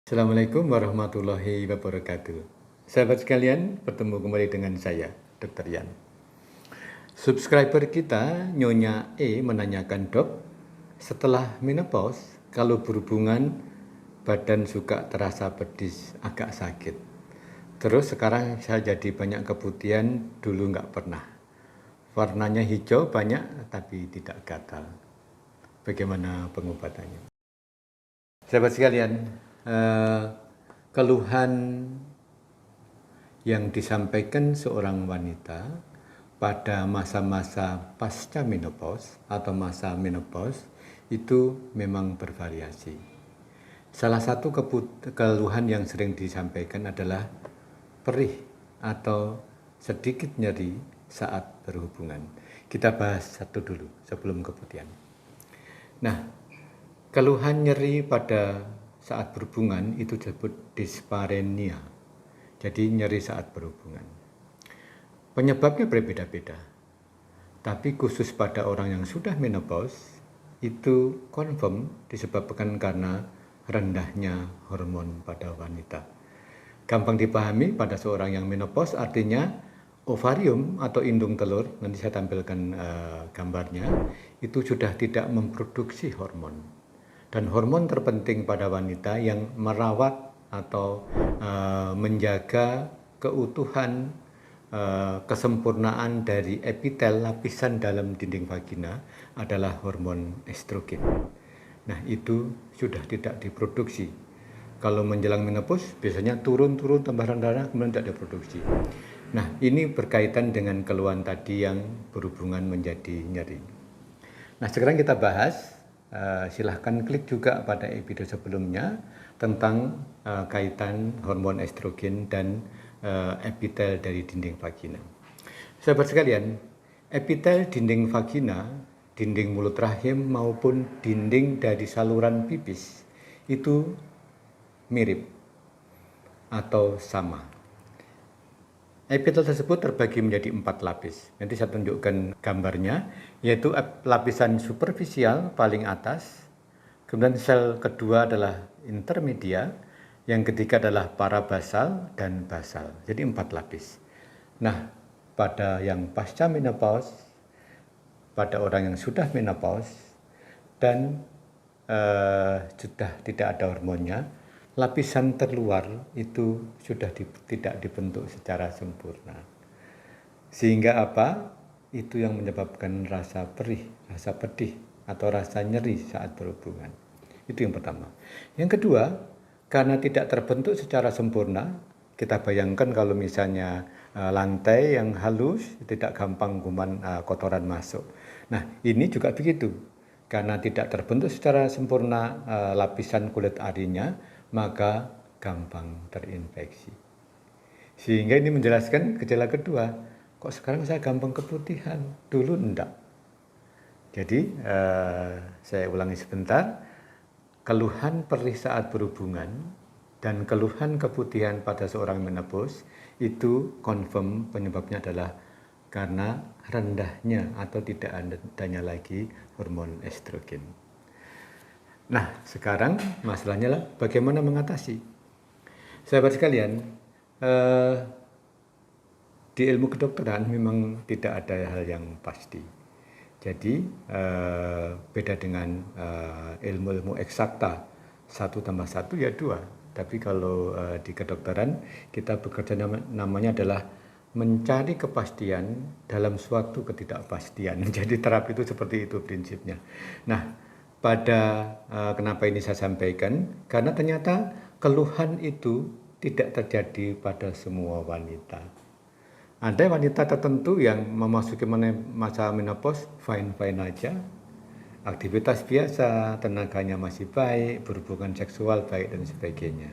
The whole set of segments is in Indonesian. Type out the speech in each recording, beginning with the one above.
Assalamualaikum warahmatullahi wabarakatuh. Sahabat sekalian, bertemu kembali dengan saya, Dr. Yan. Subscriber kita, Nyonya E, menanyakan, Dok, setelah menopause, kalau berhubungan, badan suka terasa pedis, agak sakit. Terus sekarang saya jadi banyak keputihan, dulu nggak pernah. Warnanya hijau banyak, tapi tidak gatal. Bagaimana pengobatannya? Sahabat sekalian, keluhan yang disampaikan seorang wanita pada masa-masa pasca menopause atau masa menopause itu memang bervariasi. Salah satu keluhan yang sering disampaikan adalah perih atau sedikit nyeri saat berhubungan. Kita bahas satu dulu sebelum keputihan. Nah, keluhan nyeri pada saat berhubungan itu disebut dispareunia. Jadi nyeri saat berhubungan. Penyebabnya berbeda-beda. Tapi khusus pada orang yang sudah menopause itu confirm disebabkan karena rendahnya hormon pada wanita. Gampang dipahami pada seorang yang menopause artinya ovarium atau indung telur, nanti saya tampilkan gambarnya, itu sudah tidak memproduksi hormon. Dan hormon terpenting pada wanita yang merawat atau menjaga keutuhan, kesempurnaan dari epitel lapisan dalam dinding vagina adalah hormon estrogen. Nah, itu sudah tidak diproduksi. Kalau menjelang menopause biasanya turun tambah rendah kemudian tidak diproduksi. Nah, ini berkaitan dengan keluhan tadi yang berhubungan menjadi nyeri. Nah, sekarang kita bahas. Silahkan klik juga pada episode sebelumnya tentang kaitan hormon estrogen dan epitel dari dinding vagina. Sahabat sekalian, epitel dinding vagina, dinding mulut rahim maupun dinding dari saluran pipis itu mirip atau sama. Epitel tersebut terbagi menjadi 4 lapis. Nanti saya tunjukkan gambarnya, yaitu lapisan superficial paling atas, kemudian sel kedua adalah intermedia, yang ketiga adalah parabasal dan basal. Jadi 4 lapis. Nah, pada yang pasca menopause, pada orang yang sudah menopause dan sudah tidak ada hormonnya, lapisan terluar itu sudah tidak dibentuk secara sempurna. Sehingga apa? Itu yang menyebabkan rasa perih, rasa pedih, atau rasa nyeri saat berhubungan. Itu yang pertama. Yang kedua, karena tidak terbentuk secara sempurna, kita bayangkan kalau misalnya lantai yang halus, tidak gampang kuman kotoran masuk. Nah, ini juga begitu. Karena tidak terbentuk secara sempurna lapisan kulit arinya, maka gampang terinfeksi. Sehingga ini menjelaskan gejala kedua, kok sekarang saya gampang keputihan, dulu enggak. Jadi saya ulangi sebentar, keluhan perih saat berhubungan dan keluhan keputihan pada seorang menopause itu confirm penyebabnya adalah karena rendahnya atau tidak adanya lagi hormon estrogen. Nah, sekarang masalahnya lah bagaimana mengatasi. Sahabat sekalian, di ilmu kedokteran memang tidak ada hal yang pasti. Jadi beda dengan ilmu-ilmu eksakta, 1+1 ya 2. Tapi kalau di kedokteran kita bekerja namanya adalah mencari kepastian dalam suatu ketidakpastian. Jadi terapi itu seperti itu prinsipnya. Nah, kenapa ini saya sampaikan? Karena ternyata keluhan itu tidak terjadi pada semua wanita. Ada wanita tertentu yang memasuki masa menopause fine-fine aja, aktivitas biasa, tenaganya masih baik, berhubungan seksual baik dan sebagainya.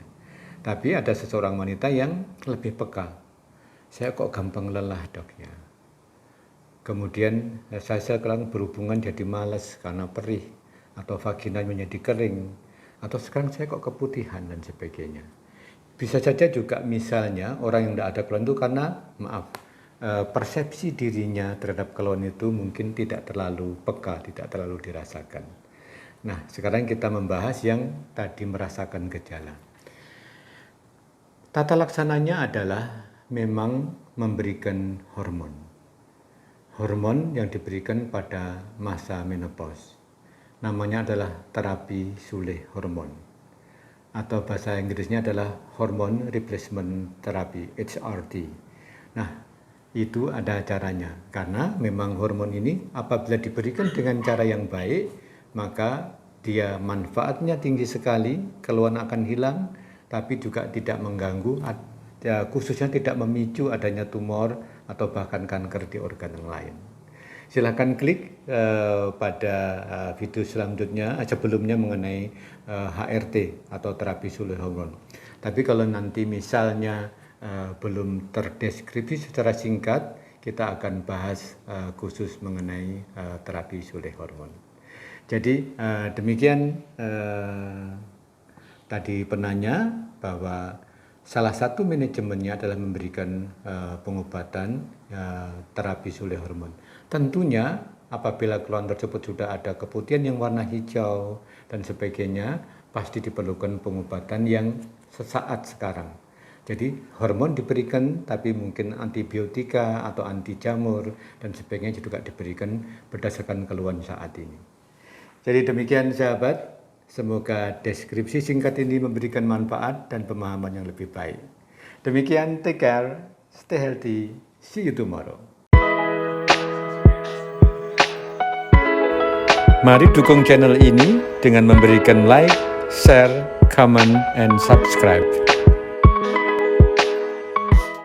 Tapi ada seseorang wanita yang lebih peka. Saya kok gampang lelah, Dok ya. Kemudian saya sekarang berhubungan jadi malas karena perih, atau vagina menjadi kering, atau sekarang saya kok keputihan dan sebagainya. Bisa saja juga misalnya orang yang tidak ada keluhan itu karena persepsi dirinya terhadap keluhan itu mungkin tidak terlalu peka, tidak terlalu dirasakan. Nah, sekarang kita membahas yang tadi merasakan gejala. Tata laksananya adalah memang memberikan hormon. Hormon yang diberikan pada masa menopause. Namanya adalah terapi sulih hormon. Atau bahasa Inggrisnya adalah hormone replacement therapy, HRT. Nah, itu ada caranya. Karena memang hormon ini apabila diberikan dengan cara yang baik, maka dia manfaatnya tinggi sekali, keluhan akan hilang, tapi juga tidak mengganggu, khususnya tidak memicu adanya tumor atau bahkan kanker di organ yang lain. Silahkan klik pada video selanjutnya sebelumnya mengenai HRT atau terapi sulih hormon. Tapi kalau nanti misalnya belum terdeskripsi secara singkat, kita akan bahas khusus mengenai terapi sulih hormon. Jadi demikian tadi penanya bahwa salah satu manajemennya adalah memberikan pengobatan terapi sulih hormon. Tentunya apabila keluhan tersebut sudah ada keputihan yang warna hijau dan sebagainya, pasti diperlukan pengobatan yang sesaat sekarang. Jadi hormon diberikan, tapi mungkin antibiotika atau anti jamur dan sebagainya juga diberikan berdasarkan keluhan saat ini. Jadi demikian sahabat, semoga deskripsi singkat ini memberikan manfaat dan pemahaman yang lebih baik. Demikian, take care, stay healthy, see you tomorrow. Mari dukung channel ini dengan memberikan like, share, comment, and subscribe.